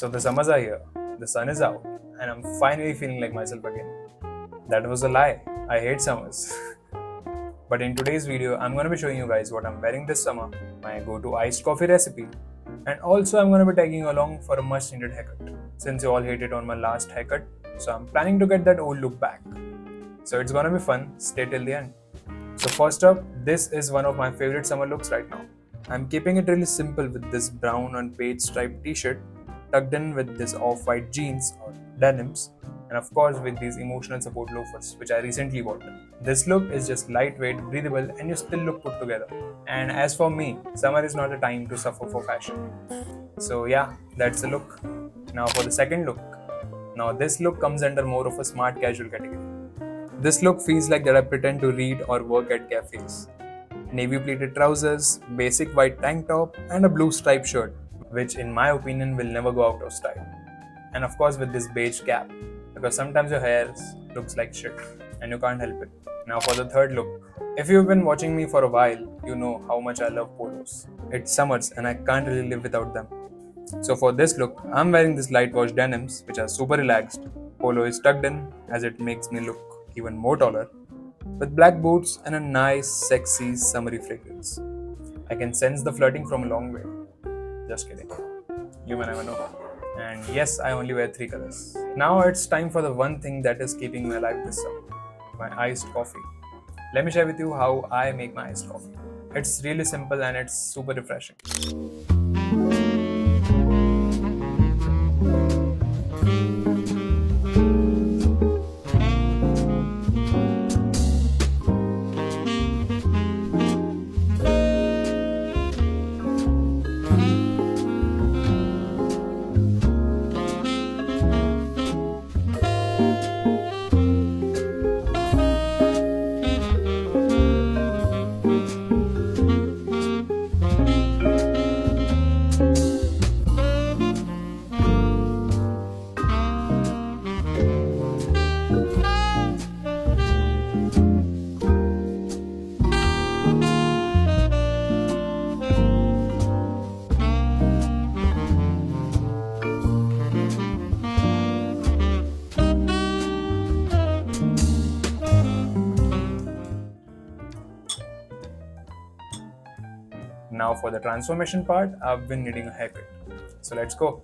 So the summers are here, the sun is out, and I'm finally feeling like myself again. That was a lie. I hate summers. But in today's video, I'm going to be showing you guys what I'm wearing this summer, my go-to iced coffee recipe, and also I'm going to be taking you along for a much-needed haircut. Since you all hated on my last haircut, so I'm planning to get that old look back. So it's going to be fun. Stay till the end. So first up, this is one of my favorite summer looks right now. I'm keeping it really simple with this brown and beige striped t-shirt tucked in with this off-white jeans or denims, and of course with these emotional support loafers which I recently bought. This look is just lightweight, breathable, and you still look put together. And as for me, summer is not a time to suffer for fashion. So yeah, that's the look. Now for the second look. Now this look comes under more of a smart casual category. This look feels like that I pretend to read or work at cafes. Navy pleated trousers, basic white tank top, and a blue striped shirt, which in my opinion will never go out of style. And of course with this beige cap, because sometimes your hair looks like shit and you can't help it. Now for the third look. If you've been watching me for a while, you know how much I love polos. It's summers and I can't really live without them. So for this look, I'm wearing this light wash denims which are super relaxed. Polo is tucked in as it makes me look even more taller, with black boots and a nice, sexy, summery fragrance. I can sense the flirting from a long way. Just kidding. You may never know. And yes, I only wear 3 colors. Now it's time for the one thing that is keeping me alive this summer, my iced coffee. Let me share with you how I make my iced coffee. It's really simple and it's super refreshing. Now for the transformation part, I've been needing a haircut. So let's go.